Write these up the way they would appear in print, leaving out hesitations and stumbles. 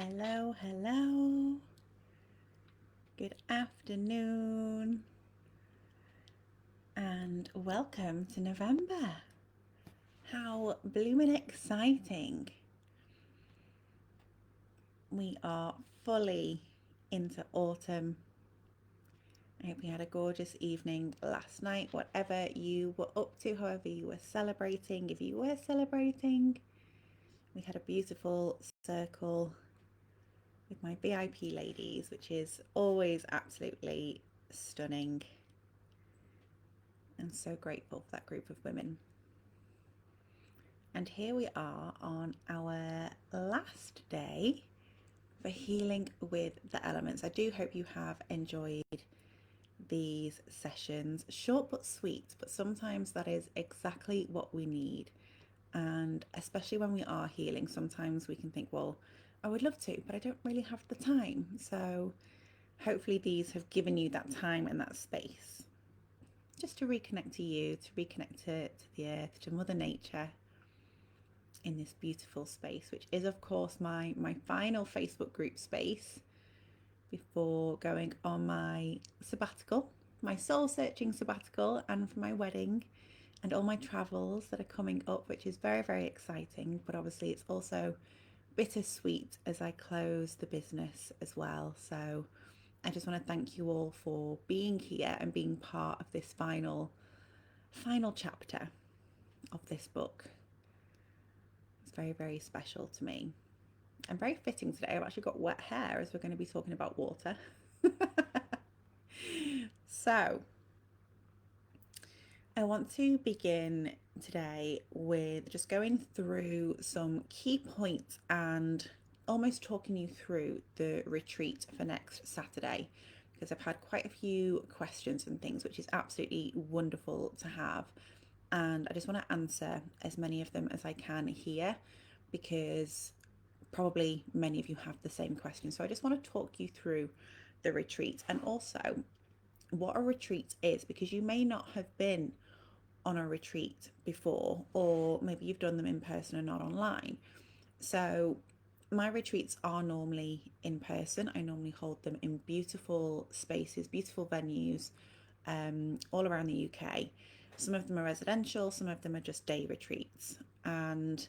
Hello, hello. Good afternoon and welcome to November. How bloomin' exciting! We are fully into autumn. I hope you had a gorgeous evening last night, whatever you were up to, however you were celebrating. If you were celebrating, we had a beautiful circle with my VIP ladies, which is always absolutely stunning. I'm so grateful for that group of women. And here we are on our last day for healing with the elements. I do hope you have enjoyed these sessions. Short but sweet, but sometimes that is exactly what we need. And especially when we are healing, sometimes we can think, well, I would love to, but I don't really have the time. So hopefully these have given you that time and that space just to reconnect to you, to reconnect to the earth, to Mother Nature in this beautiful space, which is of course my final Facebook group space before going on my sabbatical, my soul searching sabbatical, and for my wedding and all my travels that are coming up, which is very, very exciting. But obviously it's also bittersweet as I close the business as well. So I just want to thank you all for being here and being part of this final chapter of this book. It's very, very special to me and very fitting today. I've actually got wet hair as we're going to be talking about water. So I want to begin today with just going through some key points and almost talking you through the retreat for next Saturday, because I've had quite a few questions and things, which is absolutely wonderful to have. And I just want to answer as many of them as I can here, because probably many of you have the same question. So I just want to talk you through the retreat and also what a retreat is, because you may not have been on a retreat before, or maybe you've done them in person and not online. So my retreats are normally in person. I normally hold them in beautiful spaces, beautiful venues, all around the UK. Some of them are residential, some of them are just day retreats, and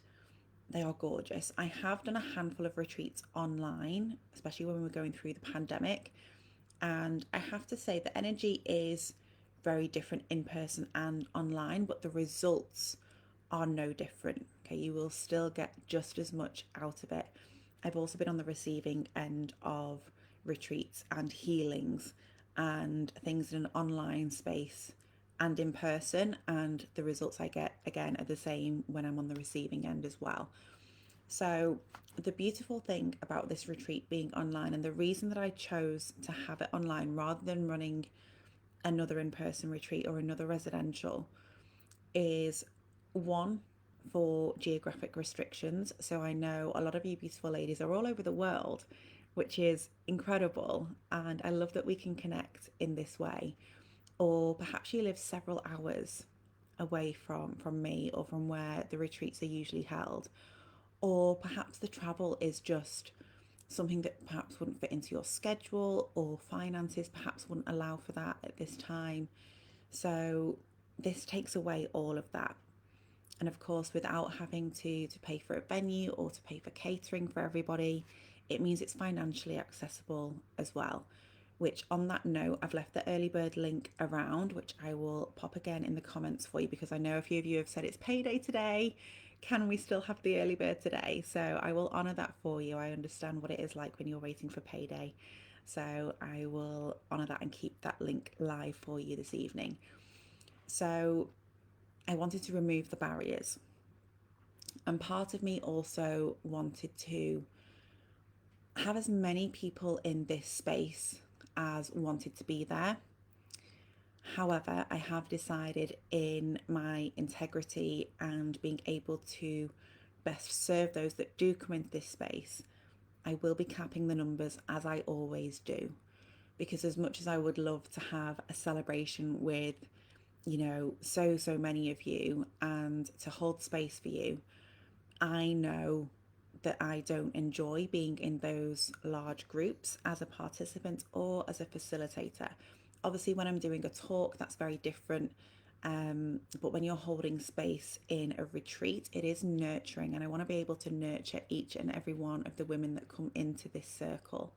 they are gorgeous. I have done a handful of retreats online, especially when we were going through the pandemic, and I have to say the energy is very different in person and online, but the results are no different. Okay, you will still get just as much out of it. I've also been on the receiving end of retreats and healings and things in an online space and in person, and the results I get again are the same when I'm on the receiving end as well. So the beautiful thing about this retreat being online, and the reason that I chose to have it online rather than running another in-person retreat or another residential, is one, for geographic restrictions. So I know a lot of you beautiful ladies are all over the world, which is incredible, and I love that we can connect in this way. Or perhaps you live several hours away from me or from where the retreats are usually held, or perhaps the travel is just something that perhaps wouldn't fit into your schedule, or finances perhaps wouldn't allow for that at this time. So this takes away all of that. And of course, without having to pay for a venue or to pay for catering for everybody, it means it's financially accessible as well. Which, on that note, I've left the early bird link around, which I will pop again in the comments for you, because I know a few of you have said it's payday today. Can we still have the early bird today? So I will honour that for you. I understand what it is like when you're waiting for payday. So I will honour that and keep that link live for you this evening. So I wanted to remove the barriers. And part of me also wanted to have as many people in this space as wanted to be there. However, I have decided, in my integrity and being able to best serve those that do come into this space, I will be capping the numbers as I always do. Because as much as I would love to have a celebration with, so many of you and to hold space for you, I know that I don't enjoy being in those large groups as a participant or as a facilitator. Obviously, when I'm doing a talk, that's very different. But when you're holding space in a retreat, it is nurturing, and I want to be able to nurture each and every one of the women that come into this circle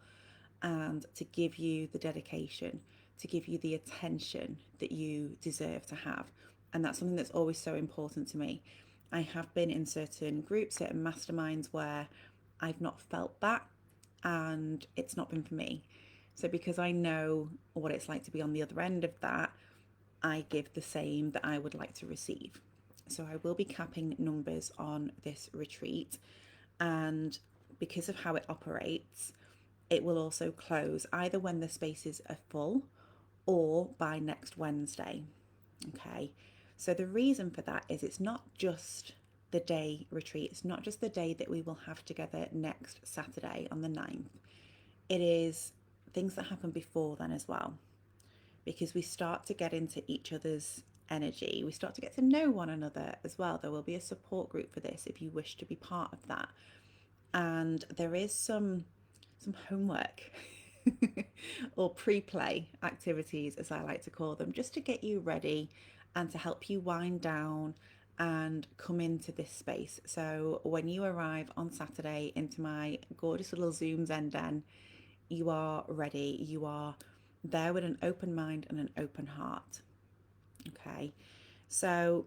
and to give you the dedication, to give you the attention that you deserve to have. And that's something that's always so important to me. I have been in certain groups, certain masterminds where I've not felt that, and it's not been for me. So, because I know what it's like to be on the other end of that, I give the same that I would like to receive. So, I will be capping numbers on this retreat, and because of how it operates, it will also close either when the spaces are full or by next Wednesday. Okay. So the reason for that is it's not just the day retreat, it's not just the day that we will have together next Saturday on the 9th. It is things that happen before then as well, because we start to get into each other's energy. We start to get to know one another as well. There will be a support group for this if you wish to be part of that. And there is some homework or pre-play activities, as I like to call them, just to get you ready and to help you wind down and come into this space. So when you arrive on Saturday into my gorgeous little Zoom Zen den, you are ready. You are there with an open mind and an open heart. Okay. So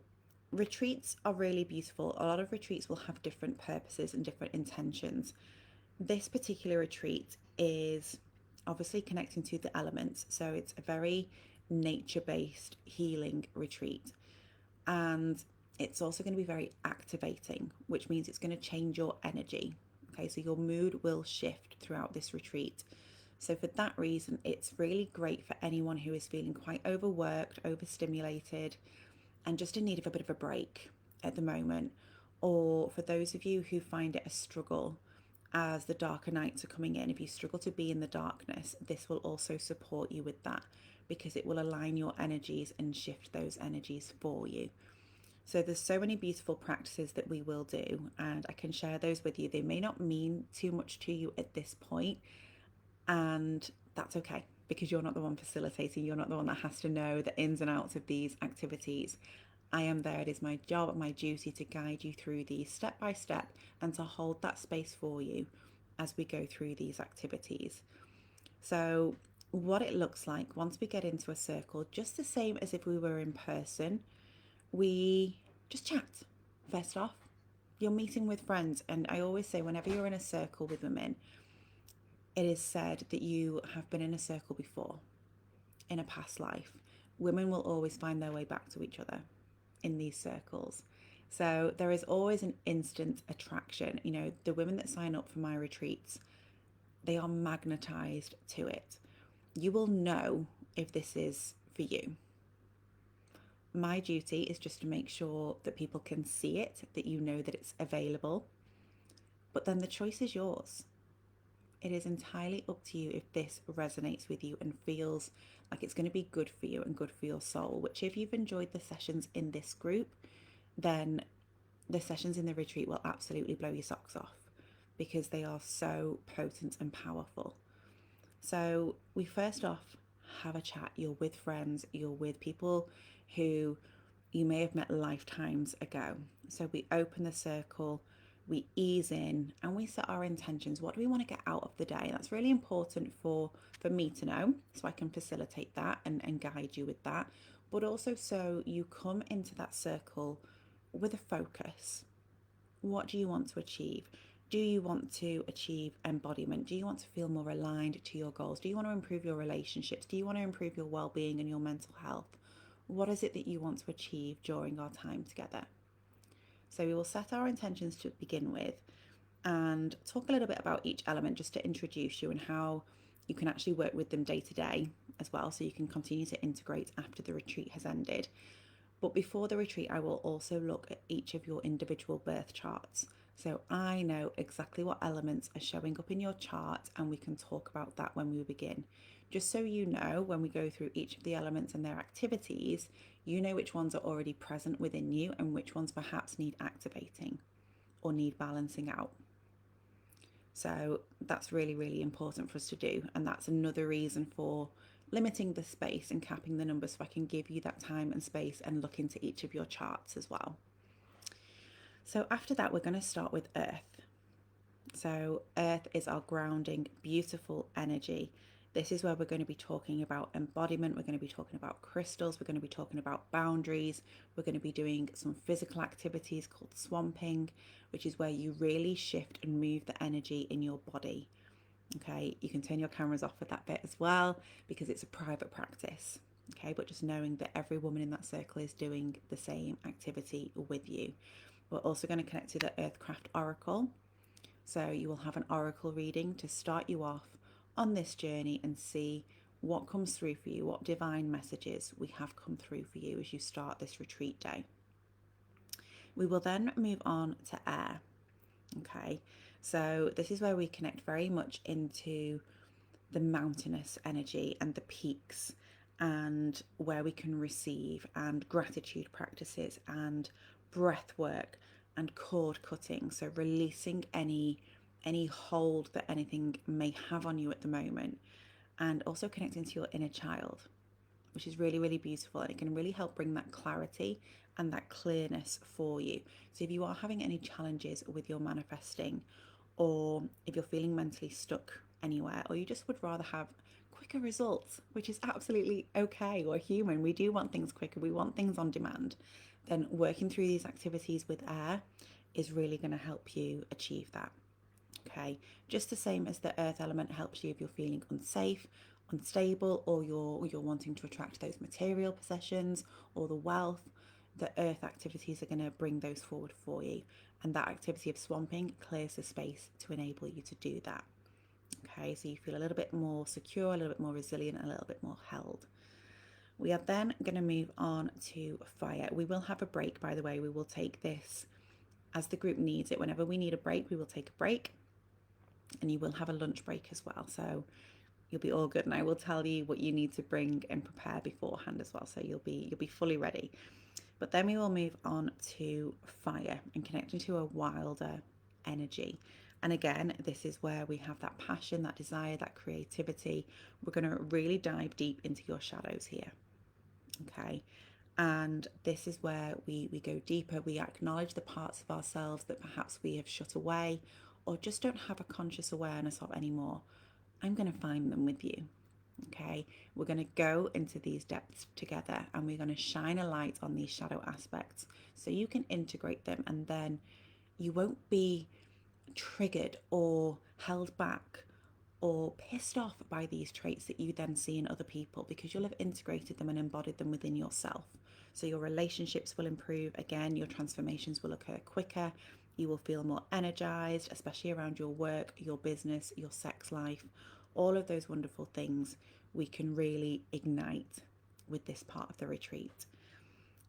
retreats are really beautiful. A lot of retreats will have different purposes and different intentions. This particular retreat is obviously connecting to the elements. So it's a very nature based healing retreat. And it's also going to be very activating, which means it's going to change your energy. Okay, so your mood will shift throughout this retreat. So, for that reason, it's really great for anyone who is feeling quite overworked, overstimulated, and just in need of a bit of a break at the moment. Or for those of you who find it a struggle as the darker nights are coming in, if you struggle to be in the darkness, this will also support you with that because it will align your energies and shift those energies for you. So there's so many beautiful practices that we will do, and I can share those with you. They may not mean too much to you at this point, and that's okay because you're not the one facilitating. You're not the one that has to know the ins and outs of these activities. I am there. It is my job, my duty to guide you through these step by step and to hold that space for you as we go through these activities. So, what it looks like once we get into a circle, just the same as if we were in person, we just chat. First off, you're meeting with friends, and I always say, whenever you're in a circle with women, it is said that you have been in a circle before in a past life. Women will always find their way back to each other in these circles. So there is always an instant attraction. You know, the women that sign up for my retreats, they are magnetized to it. You will know if this is for you. My duty is just to make sure that people can see it, that you know that it's available. But then the choice is yours. It is entirely up to you if this resonates with you and feels like it's going to be good for you and good for your soul, which if you've enjoyed the sessions in this group, then the sessions in the retreat will absolutely blow your socks off because they are so potent and powerful. So we first off have a chat. You're with friends, you're with people who you may have met lifetimes ago. So we open the circle, we ease in, and we set our intentions. What do we want to get out of the day? That's really important for me to know, so I can facilitate that and guide you with that. But also so you come into that circle with a focus. What do you want to achieve? Do you want to achieve embodiment? Do you want to feel more aligned to your goals? Do you want to improve your relationships? Do you want to improve your well-being and your mental health? What is it that you want to achieve during our time together? So we will set our intentions to begin with and talk a little bit about each element just to introduce you and how you can actually work with them day to day as well, so you can continue to integrate after the retreat has ended. But before the retreat, I will also look at each of your individual birth charts. So I know exactly what elements are showing up in your chart, and we can talk about that when we begin. Just so you know, when we go through each of the elements and their activities, you know which ones are already present within you and which ones perhaps need activating or need balancing out. So that's really, really important for us to do. And that's another reason for limiting the space and capping the numbers so I can give you that time and space and look into each of your charts as well. So after that, we're going to start with Earth. So Earth is our grounding, beautiful energy. This is where we're going to be talking about embodiment. We're going to be talking about crystals. We're going to be talking about boundaries. We're going to be doing some physical activities called swamping, which is where you really shift and move the energy in your body. Okay, you can turn your cameras off at that bit as well because it's a private practice. Okay, but just knowing that every woman in that circle is doing the same activity with you. We're also going to connect to the Earthcraft Oracle. So you will have an oracle reading to start you off on this journey and see what comes through for you, what divine messages we have come through for you as you start this retreat day. We will then move on to air. Okay, so this is where we connect very much into the mountainous energy and the peaks, and where we can receive, and gratitude practices and breath work and cord cutting, so releasing any hold that anything may have on you at the moment, and also connecting to your inner child, which is really, really beautiful, and it can really help bring that clarity and that clearness for you. So if you are having any challenges with your manifesting, or if you're feeling mentally stuck anywhere, or you just would rather have quicker results, which is absolutely okay. We're human. We do want things quicker. We want things on demand. Then working through these activities with air is really going to help you achieve that. Okay, just the same as the earth element helps you if you're feeling unsafe, unstable, or you're wanting to attract those material possessions or the wealth. The earth activities are going to bring those forward for you, and that activity of swamping clears the space to enable you to do that. Okay, so you feel a little bit more secure, a little bit more resilient, a little bit more held. We are then going to move on to fire. We will have a break, by the way. We will take this as the group needs it. Whenever we need a break, we will take a break, and you will have a lunch break as well. So you'll be all good, and I will tell you what you need to bring and prepare beforehand as well. So you'll be fully ready. But then we will move on to fire and connecting to a wilder energy. And again, this is where we have that passion, that desire, that creativity. We're going to really dive deep into your shadows here. Okay. And this is where we go deeper. We acknowledge the parts of ourselves that perhaps we have shut away or just don't have a conscious awareness of anymore. I'm going to find them with you. Okay, we're going to go into these depths together, and we're going to shine a light on these shadow aspects so you can integrate them, and then you won't be triggered or held back or pissed off by these traits that you then see in other people, because you'll have integrated them and embodied them within yourself. So your relationships will improve. Again, your transformations will occur quicker. You will feel more energized, especially around your work, your business, your sex life. All of those wonderful things we can really ignite with this part of the retreat.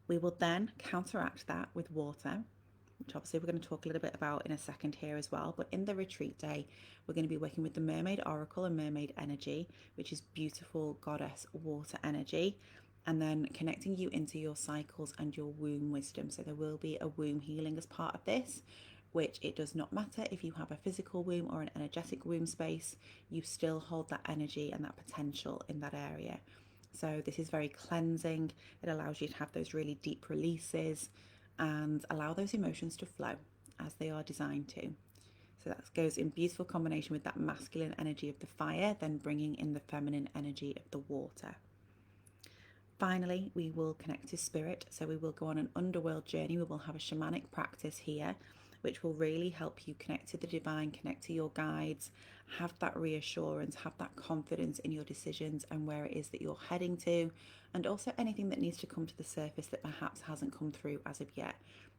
We will then counteract that with water, which obviously we're going to talk a little bit about in a second here as well. But in the retreat day, we're going to be working with the Mermaid Oracle and Mermaid Energy, which is beautiful goddess water energy, and then connecting you into your cycles and your womb wisdom. So there will be a womb healing as part of this, which it does not matter if you have a physical womb or an energetic womb space, you still hold that energy and that potential in that area. So this is very cleansing. It allows you to have those really deep releases and allow those emotions to flow as they are designed to. So that goes in beautiful combination with that masculine energy of the fire, then bringing in the feminine energy of the water. Finally, we will connect to spirit. So we will go on an underworld journey. We will have a shamanic practice here, which will really help you connect to the divine, connect to your guides, have that reassurance, have that confidence in your decisions and where it is that you're heading to, and also anything that needs to come to the surface that perhaps hasn't come through as of yet.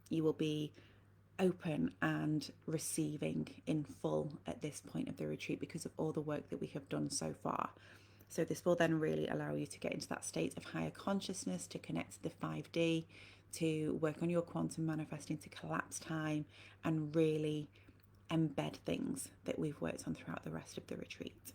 You will be open and receiving in full at this point of the retreat because of all the work that we have done so far. So this will then really allow you to get into that state of higher consciousness, to connect to the 5D, to work on your quantum manifesting, to collapse time, and really embed things that we've worked on throughout the rest of the retreat.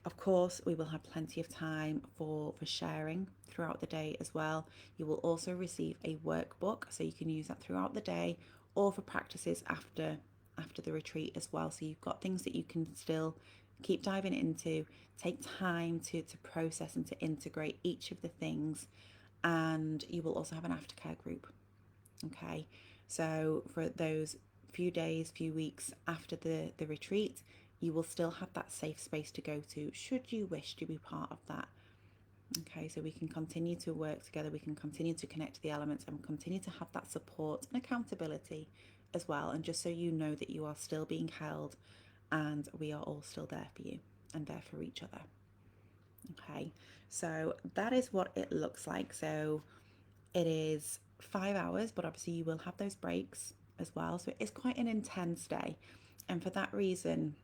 Of course, we will have plenty of time for sharing throughout the day as well. You will also receive a workbook, so you can use that throughout the day or for practices after after the retreat as well. So you've got things that you can still keep diving into, take time to process and to integrate each of the things. And you will also have an aftercare group. Okay, so for those few days, few weeks after the retreat, you will still have that safe space to go to should you wish to be part of that. Okay, so we can continue to work together, we can continue to connect to the elements and continue to have that support and accountability as well. And just so you know that you are still being held and we are all still there for you and there for each other. Okay, so that is what it looks like. So it is 5 hours, but obviously you will have those breaks as well. So it is quite an intense day. And for that reason,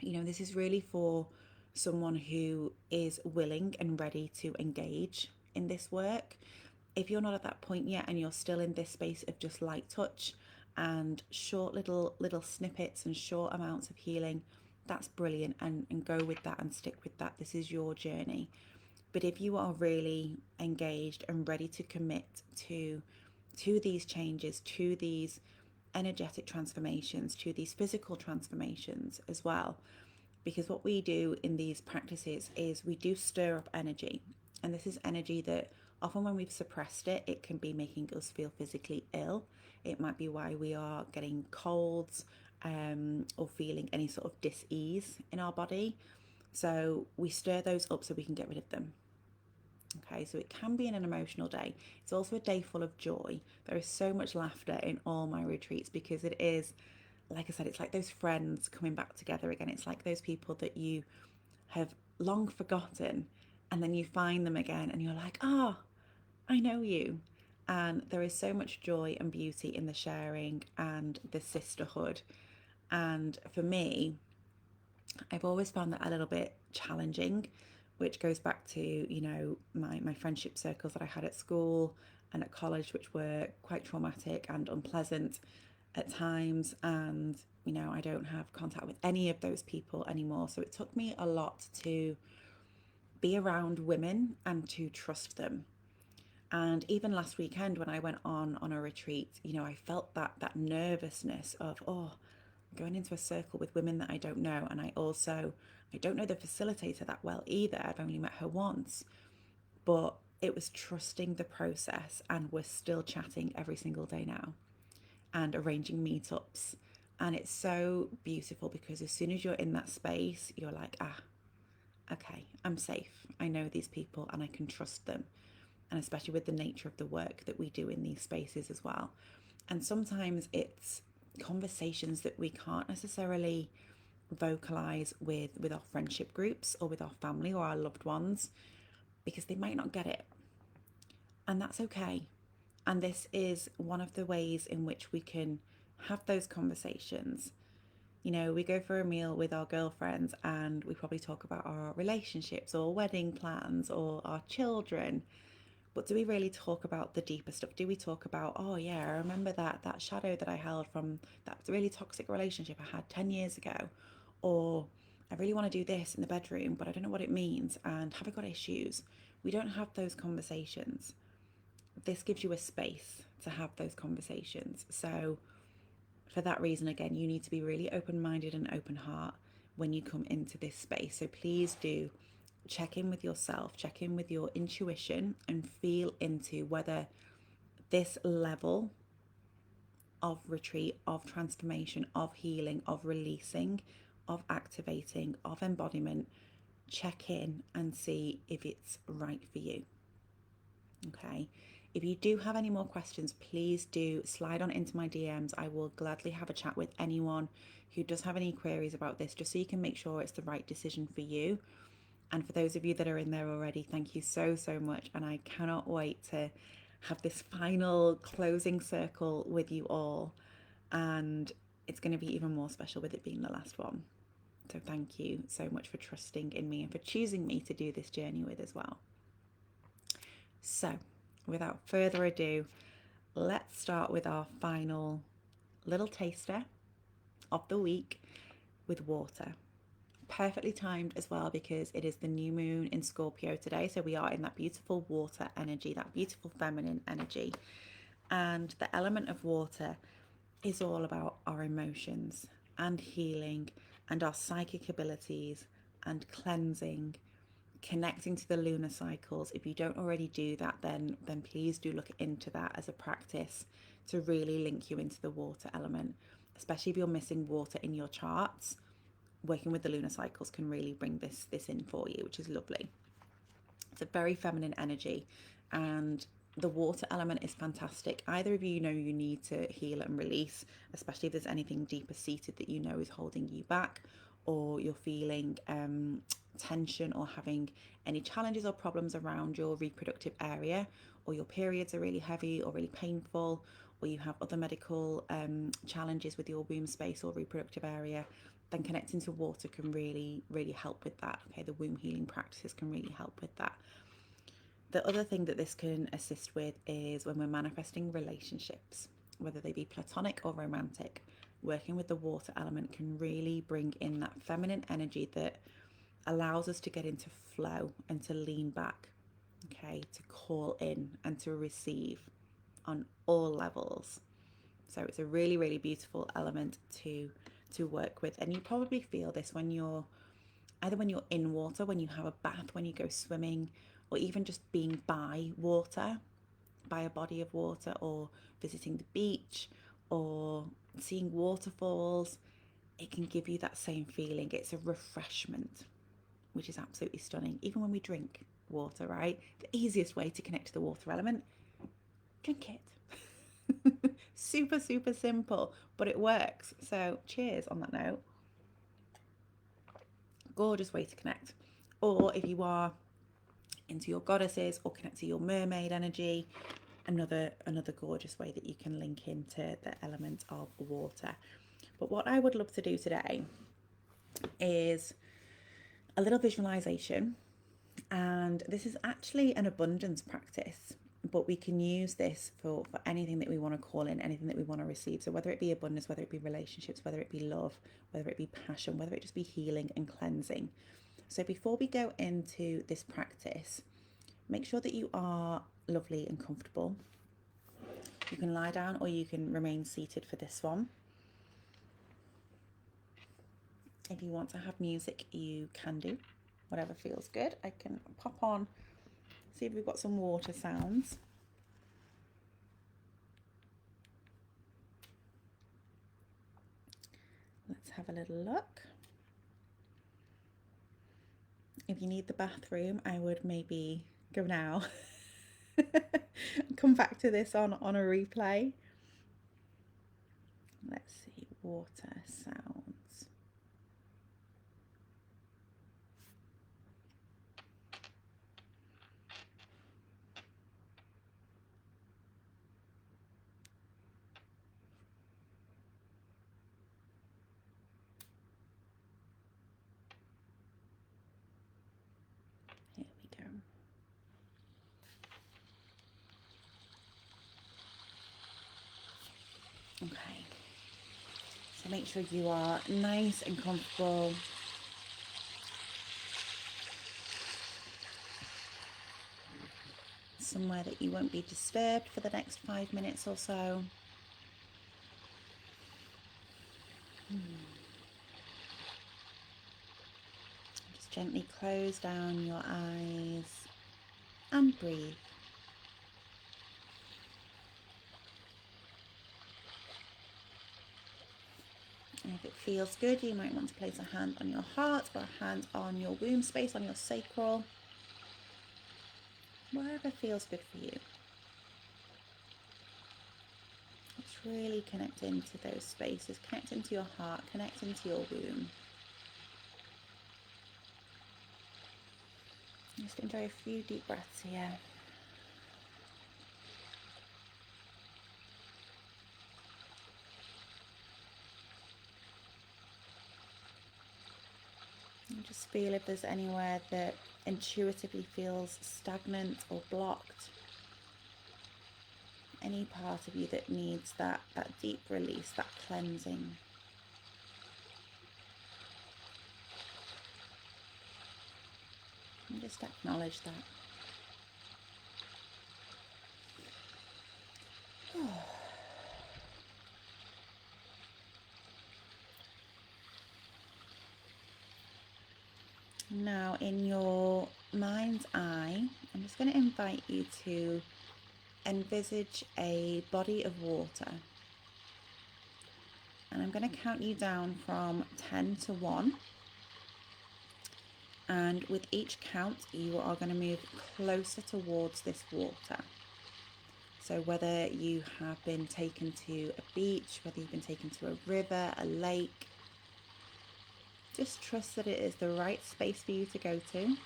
this is really for someone who is willing and ready to engage in this work. If you're not at that point yet and you're still in this space of just light touch and short little snippets and short amounts of healing, that's brilliant, and go with that and stick with that. This is your journey. But if you are really engaged and ready to commit to these changes, to these energetic transformations, to these physical transformations as well, because what we do in these practices is we do stir up energy. And this is energy that often when we've suppressed it, it can be making us feel physically ill. It might be why we are getting colds, or feeling any sort of dis-ease in our body. So we stir those up so we can get rid of them. Okay, so it can be an emotional day. It's also a day full of joy. There is so much laughter in all my retreats because it is, like I said, it's like those friends coming back together again. It's like those people that you have long forgotten and then you find them again and you're like, oh, I know you. And there is so much joy and beauty in the sharing and the sisterhood. And for me, I've always found that a little bit challenging, which goes back to, my friendship circles that I had at school and at college, which were quite traumatic and unpleasant at times. And, I don't have contact with any of those people anymore. So it took me a lot to be around women and to trust them. And even last weekend when I went on a retreat, I felt that nervousness of, going into a circle with women that I don't know. And I don't know the facilitator that well either. I've only met her once. But it was trusting the process, and we're still chatting every single day now and arranging meetups. And it's so beautiful because as soon as you're in that space, you're like, okay, I'm safe. I know these people and I can trust them. And especially with the nature of the work that we do in these spaces as well. And sometimes it's conversations that we can't necessarily vocalize with our friendship groups or with our family or our loved ones because they might not get it. And that's okay. And this is one of the ways in which we can have those conversations. We go for a meal with our girlfriends and we probably talk about our relationships or wedding plans or our children. But do we really talk about the deeper stuff? Do we talk about, oh yeah, I remember that shadow that I held from that really toxic relationship I had 10 years ago? Or I really want to do this in the bedroom, but I don't know what it means. And have I got issues? We don't have those conversations. This gives you a space to have those conversations. So for that reason, again, you need to be really open-minded and open heart when you come into this space. So please do check in with yourself, check in with your intuition and feel into whether this level of retreat, of transformation, of healing, of releasing, of activating, of embodiment, check in and see if it's right for you. Okay. If you do have any more questions, please do slide on into my DMs. I will gladly have a chat with anyone who does have any queries about this, just so you can make sure it's the right decision for you. And for those of you that are in there already, thank you so, so much. And I cannot wait to have this final closing circle with you all. And it's going to be even more special with it being the last one. So thank you so much for trusting in me and for choosing me to do this journey with as well. So without further ado, let's start with our final little taster of the week with water. Perfectly timed as well because it is the new moon in Scorpio today. So we are in that beautiful water energy, that beautiful feminine energy. And the element of water is all about our emotions and healing and our psychic abilities and cleansing, connecting to the lunar cycles. If you don't already do that, then please do look into that as a practice to really link you into the water element, especially if you're missing water in your charts. Working with the lunar cycles can really bring this in for you, which is lovely. It's a very feminine energy, and the water element is fantastic. Either of you know you need to heal and release, especially if there's anything deeper seated that you know is holding you back, or you're feeling tension or having any challenges or problems around your reproductive area, or your periods are really heavy or really painful, or you have other medical challenges with your womb space or reproductive area, then connecting to water can really, really help with that. Okay, the womb healing practices can really help with that. The other thing that this can assist with is when we're manifesting relationships, whether they be platonic or romantic. Working with the water element can really bring in that feminine energy that allows us to get into flow and to lean back, okay, to call in and to receive on all levels. So it's a really, really beautiful element to work with. And you probably feel this when you're either when you're in water, when you have a bath, when you go swimming, or even just being by water, by a body of water, or visiting the beach, or seeing waterfalls. It can give you that same feeling. It's a refreshment, which is absolutely stunning. Even when we drink water, right? The easiest way to connect to the water element, drink it. Super, super simple, but it works. So cheers on that note. Gorgeous way to connect. Or if you are into your goddesses or connect to your mermaid energy, another gorgeous way that you can link into the element of water. But what I would love to do today is a little visualization, and this is actually an abundance practice, but we can use this for anything that we want to call in, anything that we want to receive. So whether it be abundance, whether it be relationships, whether it be love, whether it be passion, whether it just be healing and cleansing. So before we go into this practice, make sure that you are lovely and comfortable. You can lie down or you can remain seated for this one. If you want to have music, you can do whatever feels good. I can pop on, see if we've got some water sounds. Let's have a little look. If you need the bathroom, I would maybe go now. Come back to this on a replay. Let's see, water sounds. Here we go. Okay, so make sure you are nice and comfortable. Somewhere that you won't be disturbed for the next 5 minutes or so. Just gently close down your eyes and breathe. And if it feels good, you might want to place a hand on your heart or a hand on your womb space, on your sacral, wherever feels good for you. Let's really connect into those spaces, connect into your heart, connect into your womb. Just enjoy a few deep breaths here. And just feel if there's anywhere that intuitively feels stagnant or blocked. Any part of you that needs that deep release, that cleansing. And just acknowledge that. Now, in your mind's eye, I'm just going to invite you to envisage a body of water. And I'm going to count you down from 10 to 1. And with each count, you are going to move closer towards this water. So whether you have been taken to a beach, whether you've been taken to a river, a lake, just trust that it is the right space for you to go to. And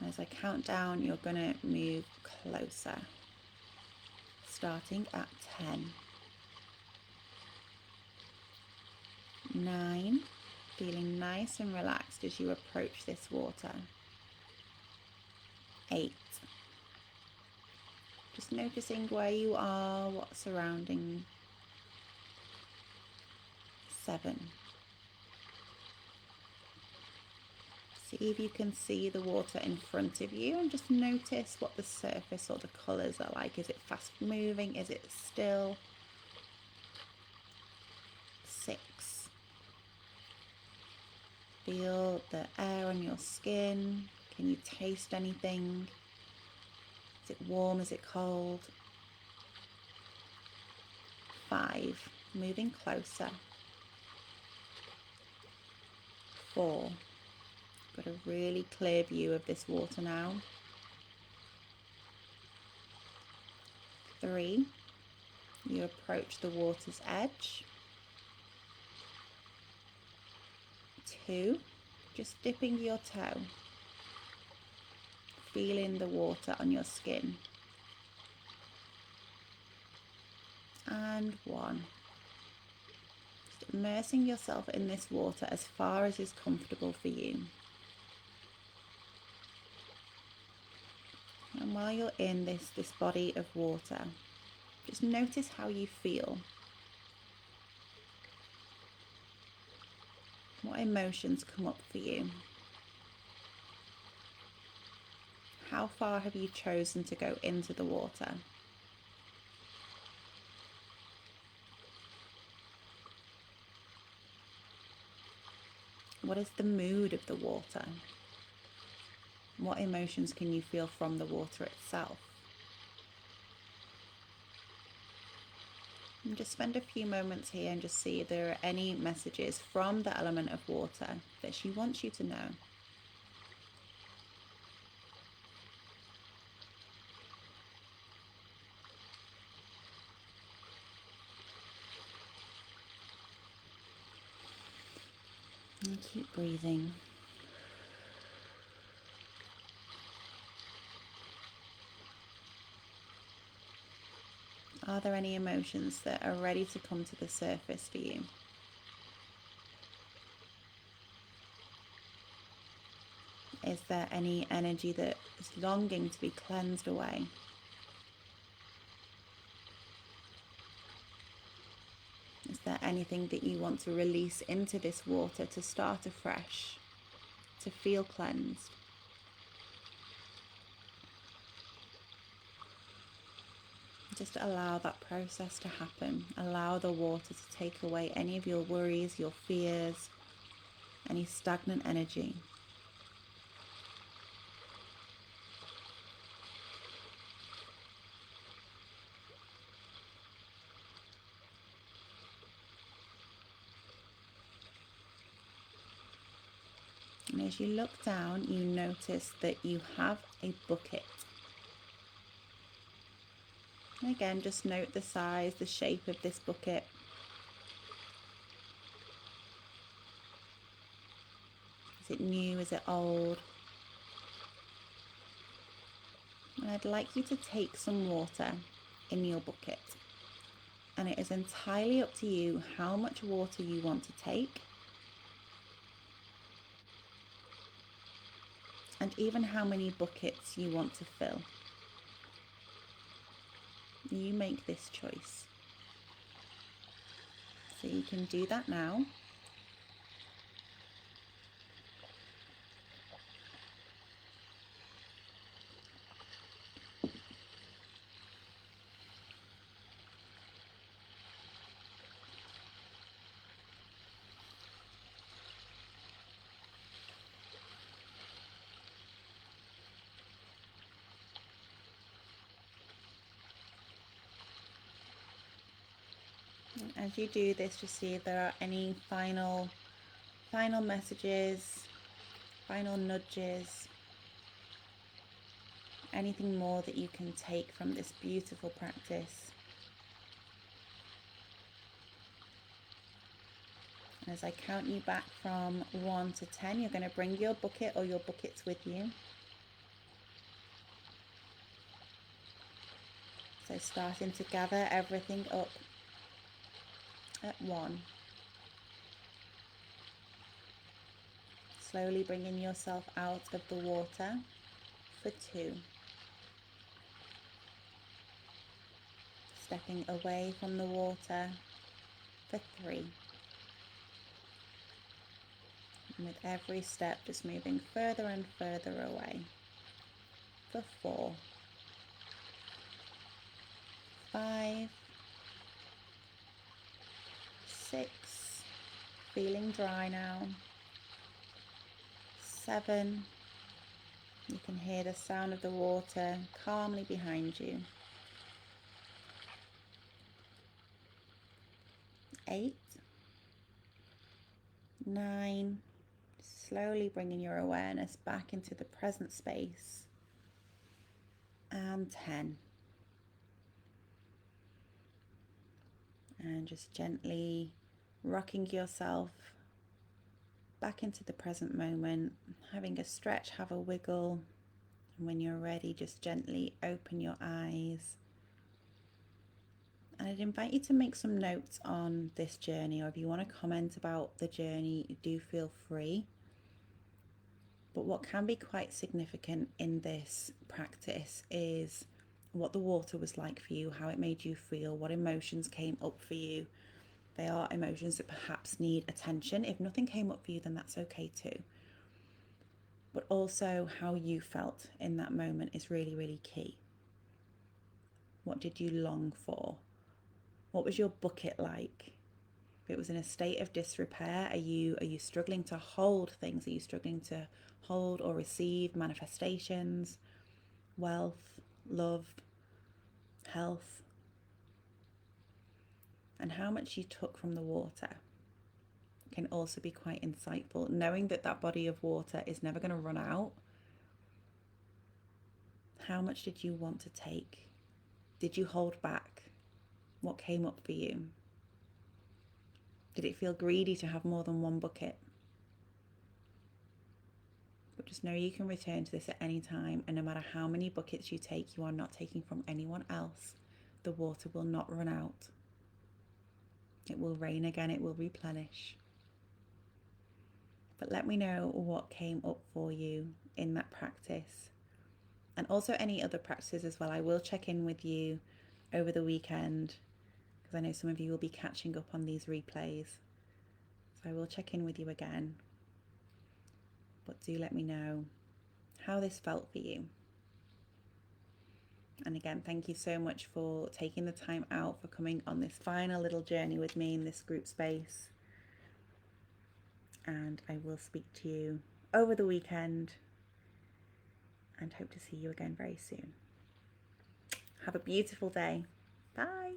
as I count down, you're going to move closer, starting at 10, 9, feeling nice and relaxed as you approach this water, 8, just noticing where you are, what's surrounding, 7. See if you can see the water in front of you and just notice what the surface or the colours are like. Is it fast moving? Is it still? 6. Feel the air on your skin. Can you taste anything? Is it warm? Is it cold? 5. Moving closer. 4. Got a really clear view of this water now. 3. You approach the water's edge. 2. Just dipping your toe. Feeling the water on your skin. And 1. Just immersing yourself in this water as far as is comfortable for you. And while you're in this body of water, just notice how you feel. What emotions come up for you? How far have you chosen to go into the water? What is the mood of the water? What emotions can you feel from the water itself? And just spend a few moments here and just see if there are any messages from the element of water that she wants you to know. And keep breathing. Are there any emotions that are ready to come to the surface for you? Is there any energy that is longing to be cleansed away? Is there anything that you want to release into this water to start afresh, to feel cleansed? Just allow that process to happen. Allow the water to take away any of your worries, your fears, any stagnant energy. And as you look down, you notice that you have a bucket. And again, just note the size, the shape of this bucket. Is it new? Is it old? And I'd like you to take some water in your bucket. And it is entirely up to you how much water you want to take. And even how many buckets you want to fill. You make this choice. So you can do that now. As you do this, just see if there are any final messages, final nudges, anything more that you can take from this beautiful practice. And as I count you back from 1 to 10, you're going to bring your bucket or your buckets with you. So starting to gather everything up at 1. Slowly bringing yourself out of the water for 2. Stepping away from the water for 3. And with every step, just moving further and further away for 4. 5, 6, feeling dry now. 7, you can hear the sound of the water calmly behind you. 8, 9, slowly bringing your awareness back into the present space. And 10. And just gently rocking yourself back into the present moment, having a stretch, have a wiggle. And when you're ready, just gently open your eyes. And I'd invite you to make some notes on this journey, or if you want to comment about the journey, do feel free. But what can be quite significant in this practice is what the water was like for you, how it made you feel, what emotions came up for you. They are emotions that perhaps need attention. If nothing came up for you, then that's okay too. But also how you felt in that moment is really, really key. What did you long for? What was your bucket like? If it was in a state of disrepair, are you struggling to hold things? Are you struggling to hold or receive manifestations, wealth, love, health? And how much you took from the water can also be quite insightful. Knowing that that body of water is never going to run out. How much did you want to take? Did you hold back? What came up for you? Did it feel greedy to have more than one bucket? But just know you can return to this at any time, and no matter how many buckets you take, you are not taking from anyone else. The water will not run out. It will rain again, it will replenish. But let me know what came up for you in that practice. And also any other practices as well. I will check in with you over the weekend, because I know some of you will be catching up on these replays. So I will check in with you again. But do let me know how this felt for you. And again, thank you so much for taking the time out, for coming on this final little journey with me in this group space. And I will speak to you over the weekend and hope to see you again very soon. Have a beautiful day. Bye.